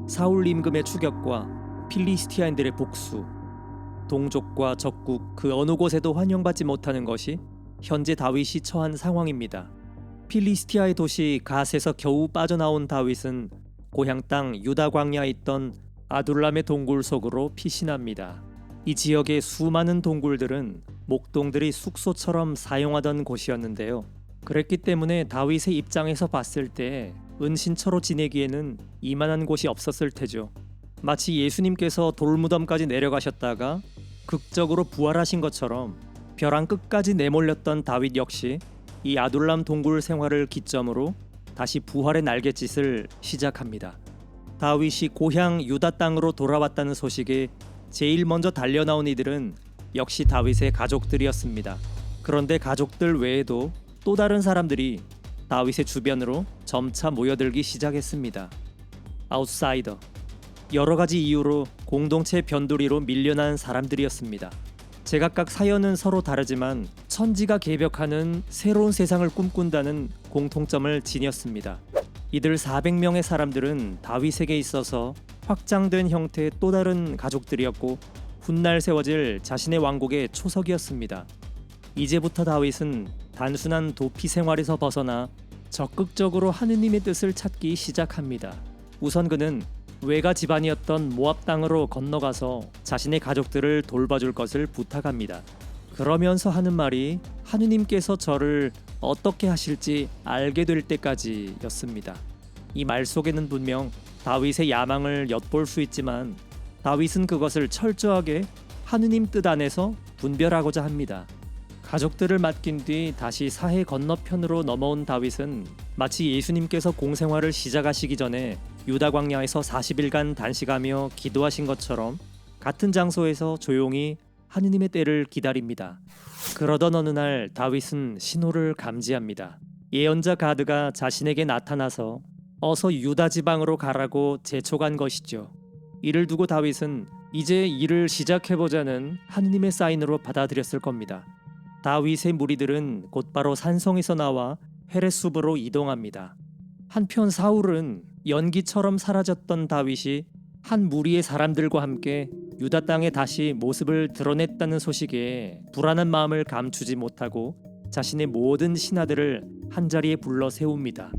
사울 임금의 추격과 필리스티아인들의 복수, 동족과 적국 그 어느 곳에도 환영받지 못하는 것이 현재 다윗이 처한 상황입니다. 필리스티아의 도시 갓에서 겨우 빠져나온 다윗은 고향 땅 유다 광야에 있던 아둘람의 동굴 속으로 피신합니다. 이 지역의 수많은 동굴들은 목동들이 숙소처럼 사용하던 곳이었는데요. 그랬기 때문에 다윗의 입장에서 봤을 때 은신처로 지내기에는 이만한 곳이 없었을 테죠. 마치 예수님께서 돌무덤까지 내려가셨다가 극적으로 부활하신 것처럼 벼랑 끝까지 내몰렸던 다윗 역시 이 아둘람 동굴 생활을 기점으로 다시 부활의 날갯짓을 시작합니다. 다윗이 고향 유다 땅으로 돌아왔다는 소식에 제일 먼저 달려나온 이들은 역시 다윗의 가족들이었습니다. 그런데 가족들 외에도 또 다른 사람들이 다윗의 주변으로 점차 모여들기 시작했습니다. 아웃사이더, 여러 가지 이유로 공동체 변두리로 밀려난 사람들이었습니다. 제각각 사연은 서로 다르지만 천지가 개벽하는 새로운 세상을 꿈꾼다는 공통점을 지녔습니다. 이들 400명의 사람들은 다윗에게 있어서 확장된 형태의 또 다른 가족들이었고 훗날 세워질 자신의 왕국의 초석이었습니다. 이제부터 다윗은 단순한 도피 생활에서 벗어나 적극적으로 하느님의 뜻을 찾기 시작합니다. 우선 그는 외가 집안이었던 모압 땅으로 건너가서 자신의 가족들을 돌봐줄 것을 부탁합니다. 그러면서 하는 말이 하느님께서 저를 어떻게 하실지 알게 될 때까지였습니다. 이 말 속에는 분명 다윗의 야망을 엿볼 수 있지만 다윗은 그것을 철저하게 하느님 뜻 안에서 분별하고자 합니다. 가족들을 맡긴 뒤 다시 사해 건너편으로 넘어온 다윗은 마치 예수님께서 공생활을 시작하시기 전에 유다 광야에서 40일간 단식하며 기도하신 것처럼 같은 장소에서 조용히 하느님의 때를 기다립니다. 그러던 어느 날 다윗은 신호를 감지합니다. 예언자 가드가 자신에게 나타나서 어서 유다 지방으로 가라고 재촉한 것이죠. 이를 두고 다윗은 이제 일을 시작해보자는 하느님의 사인으로 받아들였을 겁니다. 다윗의 무리들은 곧바로 산성에서 나와 헤레숲으로 이동합니다. 한편 사울은 연기처럼 사라졌던 다윗이 한 무리의 사람들과 함께 유다 땅에 다시 모습을 드러냈다는 소식에 불안한 마음을 감추지 못하고 자신의 모든 신하들을 한자리에 불러 세웁니다.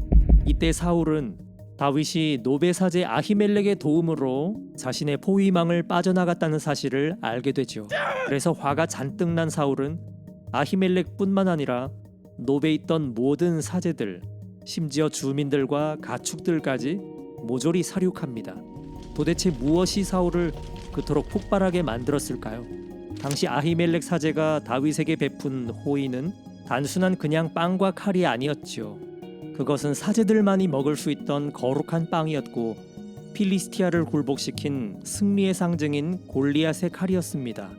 이때 사울은 다윗이 노베 사제 아히멜렉의 도움으로 자신의 포위망을 빠져나갔다는 사실을 알게 되죠. 그래서 화가 잔뜩 난 사울은 아히멜렉뿐만 아니라 노베에 있던 모든 사제들, 심지어 주민들과 가축들까지 모조리 살육합니다. 도대체 무엇이 사울을 그토록 폭발하게 만들었을까요? 당시 아히멜렉 사제가 다윗에게 베푼 호의는 단순한 그냥 빵과 칼이 아니었죠. 그것은 사제들만이 먹을 수 있던 거룩한 빵이었고 필리스티아를 굴복시킨 승리의 상징인 골리앗의 칼이었습니다.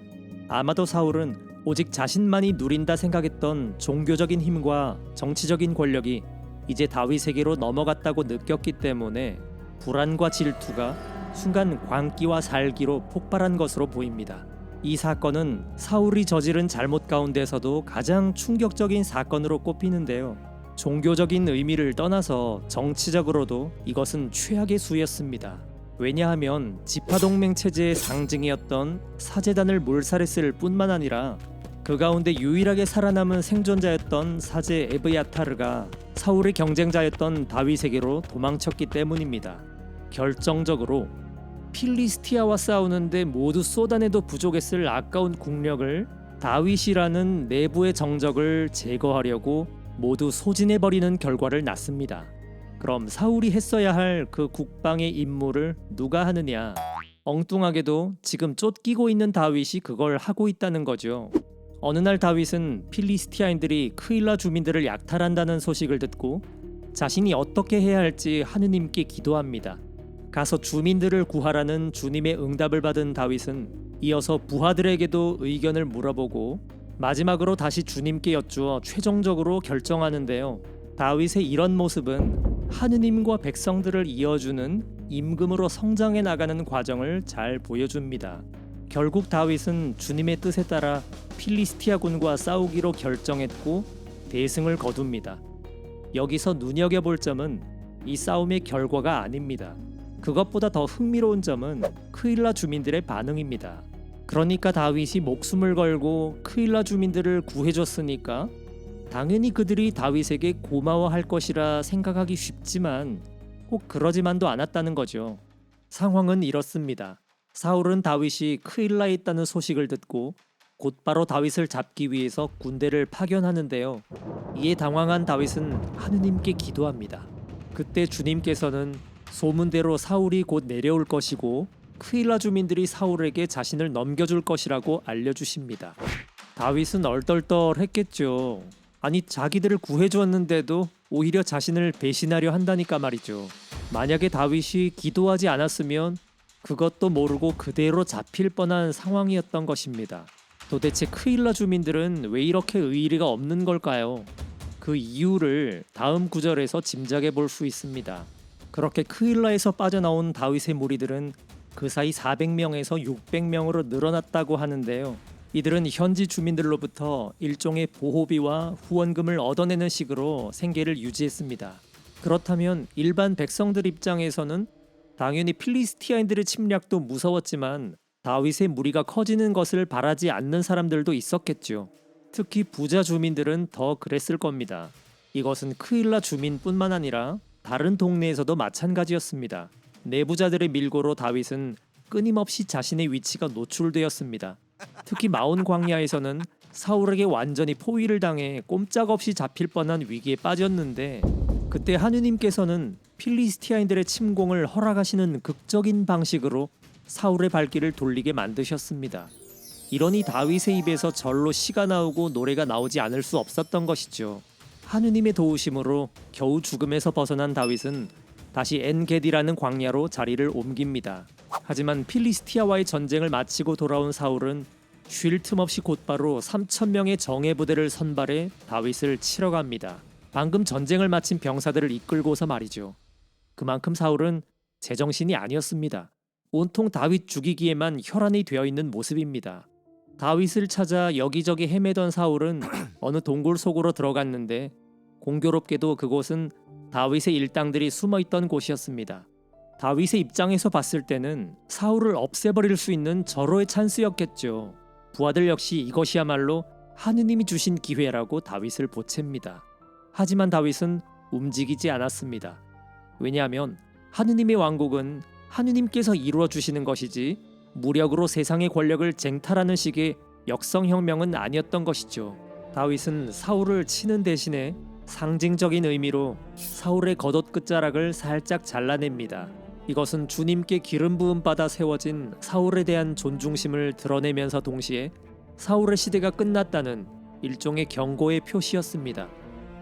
아마도 사울은 오직 자신만이 누린다 생각했던 종교적인 힘과 정치적인 권력이 이제 다윗에게로 넘어갔다고 느꼈기 때문에 불안과 질투가 순간 광기와 살기로 폭발한 것으로 보입니다. 이 사건은 사울이 저지른 잘못 가운데서도 가장 충격적인 사건으로 꼽히는데요. 종교적인 의미를 떠나서 정치적으로도 이것은 최악의 수였습니다. 왜냐하면 지파동맹 체제의 상징이었던 사제단을 몰살했을 뿐만 아니라 그 가운데 유일하게 살아남은 생존자였던 사제 에브야타르가 사울의 경쟁자였던 다윗에게로 도망쳤기 때문입니다. 결정적으로 필리스티아와 싸우는데 모두 쏟아내도 부족했을 아까운 국력을 다윗이라는 내부의 정적을 제거하려고 모두 소진해버리는 결과를 낳습니다. 그럼 사울이 했어야 할 그 국방의 임무를 누가 하느냐? 엉뚱하게도 지금 쫓기고 있는 다윗이 그걸 하고 있다는 거죠. 어느 날 다윗은 필리스티아인들이 크일라 주민들을 약탈한다는 소식을 듣고 자신이 어떻게 해야 할지 하느님께 기도합니다. 가서 주민들을 구하라는 주님의 응답을 받은 다윗은 이어서 부하들에게도 의견을 물어보고 마지막으로 다시 주님께 여쭈어 최종적으로 결정하는데요. 다윗의 이런 모습은 하느님과 백성들을 이어주는 임금으로 성장해 나가는 과정을 잘 보여줍니다. 결국 다윗은 주님의 뜻에 따라 필리스티아군과 싸우기로 결정했고 대승을 거둡니다. 여기서 눈여겨볼 점은 이 싸움의 결과가 아닙니다. 그것보다 더 흥미로운 점은 크일라 주민들의 반응입니다. 그러니까 다윗이 목숨을 걸고 크일라 주민들을 구해줬으니까 당연히 그들이 다윗에게 고마워할 것이라 생각하기 쉽지만 꼭 그러지만도 않았다는 거죠. 상황은 이렇습니다. 사울은 다윗이 크일라에 있다는 소식을 듣고 곧바로 다윗을 잡기 위해서 군대를 파견하는데요. 이에 당황한 다윗은 하느님께 기도합니다. 그때 주님께서는 소문대로 사울이 곧 내려올 것이고 크일라 주민들이 사울에게 자신을 넘겨줄 것이라고 알려주십니다. 다윗은 얼떨떨했겠죠. 아니 자기들을 구해주었는데도 오히려 자신을 배신하려 한다니까 말이죠. 만약에 다윗이 기도하지 않았으면 그것도 모르고 그대로 잡힐 뻔한 상황이었던 것입니다. 도대체 크일라 주민들은 왜 이렇게 의리가 없는 걸까요? 그 이유를 다음 구절에서 짐작해 볼 수 있습니다. 그렇게 크일라에서 빠져나온 다윗의 무리들은 그 사이 400명에서 600명으로 늘어났다고 하는데요. 이들은 현지 주민들로부터 일종의 보호비와 후원금을 얻어내는 식으로 생계를 유지했습니다. 그렇다면 일반 백성들 입장에서는 당연히 필리스티아인들의 침략도 무서웠지만 다윗의 무리가 커지는 것을 바라지 않는 사람들도 있었겠죠. 특히 부자 주민들은 더 그랬을 겁니다. 이것은 크일라 주민뿐만 아니라 다른 동네에서도 마찬가지였습니다. 내부자들의 밀고로 다윗은 끊임없이 자신의 위치가 노출되었습니다. 특히 마온 광야에서는 사울에게 완전히 포위를 당해 꼼짝없이 잡힐 뻔한 위기에 빠졌는데 그때 하느님께서는 필리스티아인들의 침공을 허락하시는 극적인 방식으로 사울의 발길을 돌리게 만드셨습니다. 이러니 다윗의 입에서 절로 시가 나오고 노래가 나오지 않을 수 없었던 것이죠. 하느님의 도우심으로 겨우 죽음에서 벗어난 다윗은 다시 엔게디라는 광야로 자리를 옮깁니다. 하지만 필리스티아와의 전쟁을 마치고 돌아온 사울은 쉴 틈 없이 곧바로 3,000명의 정예 부대를 선발해 다윗을 치러 갑니다. 방금 전쟁을 마친 병사들을 이끌고서 말이죠. 그만큼 사울은 제정신이 아니었습니다. 온통 다윗 죽이기에만 혈안이 되어 있는 모습입니다. 다윗을 찾아 여기저기 헤매던 사울은 어느 동굴 속으로 들어갔는데 공교롭게도 그곳은 다윗의 일당들이 숨어있던 곳이었습니다. 다윗의 입장에서 봤을 때는 사울을 없애버릴 수 있는 절호의 찬스였겠죠. 부하들 역시 이것이야말로 하느님이 주신 기회라고 다윗을 보챕니다. 하지만 다윗은 움직이지 않았습니다. 왜냐하면 하느님의 왕국은 하느님께서 이루어 주시는 것이지 무력으로 세상의 권력을 쟁탈하는 식의 역성혁명은 아니었던 것이죠. 다윗은 사울을 치는 대신에 상징적인 의미로 사울의 겉옷 끝자락을 살짝 잘라냅니다. 이것은 주님께 기름 부음 받아 세워진 사울에 대한 존중심을 드러내면서 동시에 사울의 시대가 끝났다는 일종의 경고의 표시였습니다.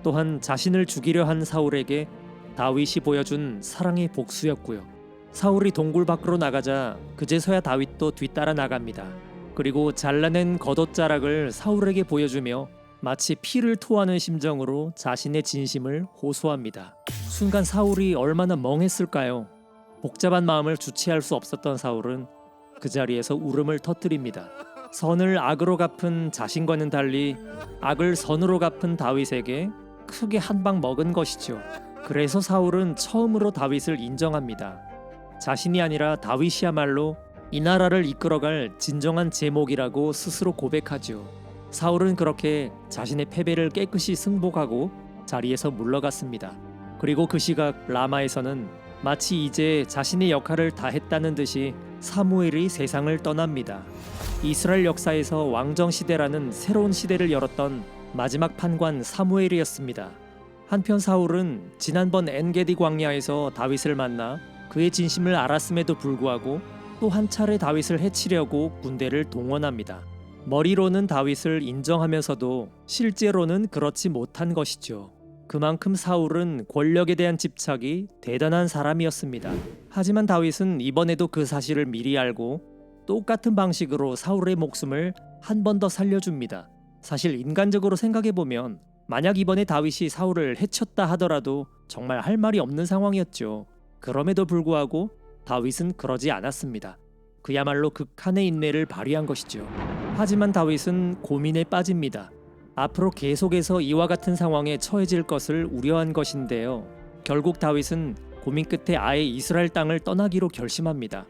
또한 자신을 죽이려 한 사울에게 다윗이 보여준 사랑의 복수였고요. 사울이 동굴 밖으로 나가자 그제서야 다윗도 뒤따라 나갑니다. 그리고 잘라낸 겉옷자락을 사울에게 보여주며 마치 피를 토하는 심정으로 자신의 진심을 호소합니다. 순간 사울이 얼마나 멍했을까요? 복잡한 마음을 주체할 수 없었던 사울은 그 자리에서 울음을 터뜨립니다. 선을 악으로 갚은 자신과는 달리 악을 선으로 갚은 다윗에게 크게 한 방 먹은 것이죠. 그래서 사울은 처음으로 다윗을 인정합니다. 자신이 아니라 다윗이야말로 이 나라를 이끌어갈 진정한 제목이라고 스스로 고백하죠. 사울은 그렇게 자신의 패배를 깨끗이 승복하고 자리에서 물러갔습니다. 그리고 그 시각 라마에서는 마치 이제 자신의 역할을 다 했다는 듯이 사무엘이 세상을 떠납니다. 이스라엘 역사에서 왕정 시대라는 새로운 시대를 열었던 마지막 판관 사무엘이었습니다. 한편 사울은 지난번 엔게디 광야에서 다윗을 만나 그의 진심을 알았음에도 불구하고 또 한 차례 다윗을 해치려고 군대를 동원합니다. 머리로는 다윗을 인정하면서도 실제로는 그렇지 못한 것이죠. 그만큼 사울은 권력에 대한 집착이 대단한 사람이었습니다. 하지만 다윗은 이번에도 그 사실을 미리 알고 똑같은 방식으로 사울의 목숨을 한 번 더 살려줍니다. 사실 인간적으로 생각해보면 만약 이번에 다윗이 사울을 해쳤다 하더라도 정말 할 말이 없는 상황이었죠. 그럼에도 불구하고 다윗은 그러지 않았습니다. 그야말로 극한의 인내를 발휘한 것이죠. 하지만 다윗은 고민에 빠집니다. 앞으로 계속해서 이와 같은 상황에 처해질 것을 우려한 것인데요. 결국 다윗은 고민 끝에 아예 이스라엘 땅을 떠나기로 결심합니다.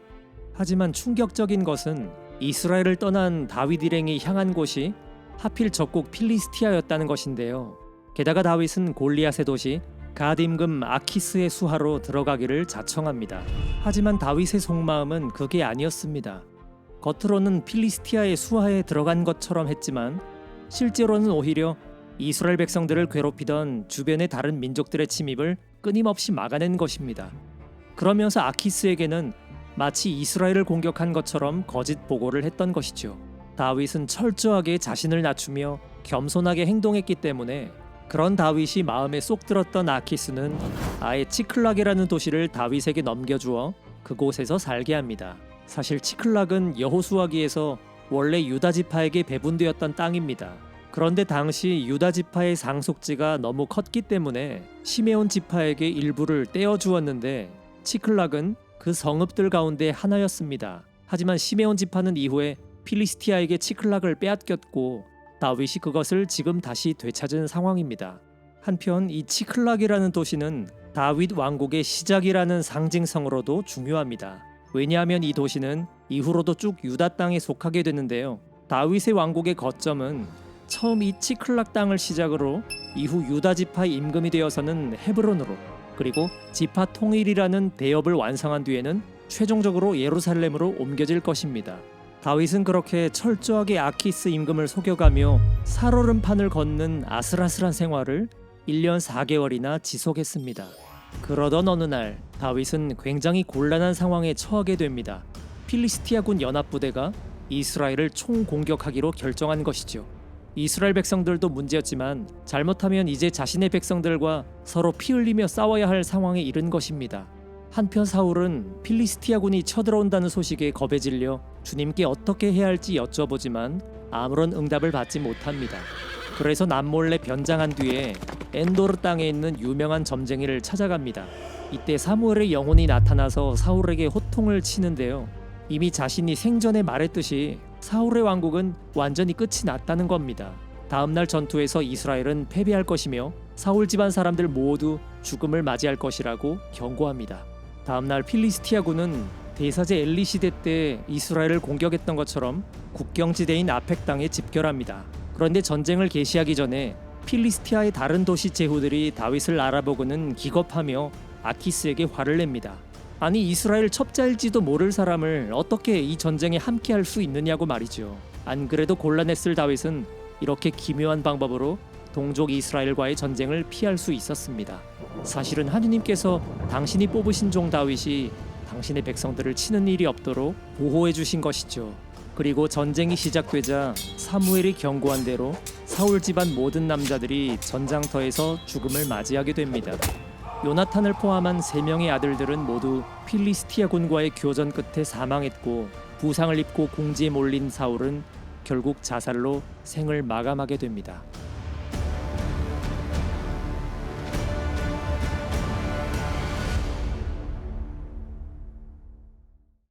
하지만 충격적인 것은 이스라엘을 떠난 다윗 일행이 향한 곳이 하필 적국 필리스티아였다는 것인데요. 게다가 다윗은 골리앗의 도시 갓 임금 아키스의 수하로 들어가기를 자청합니다. 하지만 다윗의 속마음은 그게 아니었습니다. 겉으로는 필리스티아의 수하에 들어간 것처럼 했지만 실제로는 오히려 이스라엘 백성들을 괴롭히던 주변의 다른 민족들의 침입을 끊임없이 막아낸 것입니다. 그러면서 아키스에게는 마치 이스라엘을 공격한 것처럼 거짓 보고를 했던 것이죠. 다윗은 철저하게 자신을 낮추며 겸손하게 행동했기 때문에 그런 다윗이 마음에 쏙 들었던 아키스는 아예 치클락이라는 도시를 다윗에게 넘겨주어 그곳에서 살게 합니다. 사실 치클락은 여호수아기에서 원래 유다 지파에게 배분되었던 땅입니다. 그런데 당시 유다 지파의 상속지가 너무 컸기 때문에 시메온 지파에게 일부를 떼어 주었는데 치클락은 그 성읍들 가운데 하나였습니다. 하지만 시메온 지파는 이후에 필리스티아에게 치클락을 빼앗겼고 다윗이 그것을 지금 다시 되찾은 상황입니다. 한편 이 치클락이라는 도시는 다윗 왕국의 시작이라는 상징성으로도 중요합니다. 왜냐하면 이 도시는 이후로도 쭉 유다 땅에 속하게 되는데요. 다윗의 왕국의 거점은 처음 이 치클락 땅을 시작으로 이후 유다 지파의 임금이 되어서는 헤브론으로, 그리고 지파 통일이라는 대업을 완성한 뒤에는 최종적으로 예루살렘으로 옮겨질 것입니다. 다윗은 그렇게 철저하게 아키스 임금을 속여가며 살얼음판을 걷는 아슬아슬한 생활을 1년 4개월이나 지속했습니다. 그러던 어느 날 다윗은 굉장히 곤란한 상황에 처하게 됩니다. 필리스티아군 연합부대가 이스라엘을 총공격하기로 결정한 것이죠. 이스라엘 백성들도 문제였지만 잘못하면 이제 자신의 백성들과 서로 피 흘리며 싸워야 할 상황에 이른 것입니다. 한편 사울은 필리스티아군이 쳐들어온다는 소식에 겁에 질려 주님께 어떻게 해야 할지 여쭤보지만 아무런 응답을 받지 못합니다. 그래서 남몰래 변장한 뒤에 엔도르 땅에 있는 유명한 점쟁이를 찾아갑니다. 이때 사무엘의 영혼이 나타나서 사울에게 호통을 치는데요. 이미 자신이 생전에 말했듯이 사울의 왕국은 완전히 끝이 났다는 겁니다. 다음날 전투에서 이스라엘은 패배할 것이며 사울 집안 사람들 모두 죽음을 맞이할 것이라고 경고합니다. 다음날 필리스티아군은 대사제 엘리 시대 때 이스라엘을 공격했던 것처럼 국경지대인 아펙 땅에 집결합니다. 그런데 전쟁을 개시하기 전에 필리스티아의 다른 도시 제후들이 다윗을 알아보고는 기겁하며 아키스에게 화를 냅니다. 아니 이스라엘 첩자일지도 모를 사람을 어떻게 이 전쟁에 함께할 수 있느냐고 말이죠. 안 그래도 곤란했을 다윗은 이렇게 기묘한 방법으로 동족 이스라엘과의 전쟁을 피할 수 있었습니다. 사실은 하느님께서 당신이 뽑으신 종 다윗이 당신의 백성들을 치는 일이 없도록 보호해 주신 것이죠. 그리고 전쟁이 시작되자 사무엘이 경고한 대로 사울 집안 모든 남자들이 전장터에서 죽음을 맞이하게 됩니다. 요나탄을 포함한 3명의 아들들은 모두 필리스티아군과의 교전 끝에 사망했고 부상을 입고 궁지에 몰린 사울은 결국 자살로 생을 마감하게 됩니다.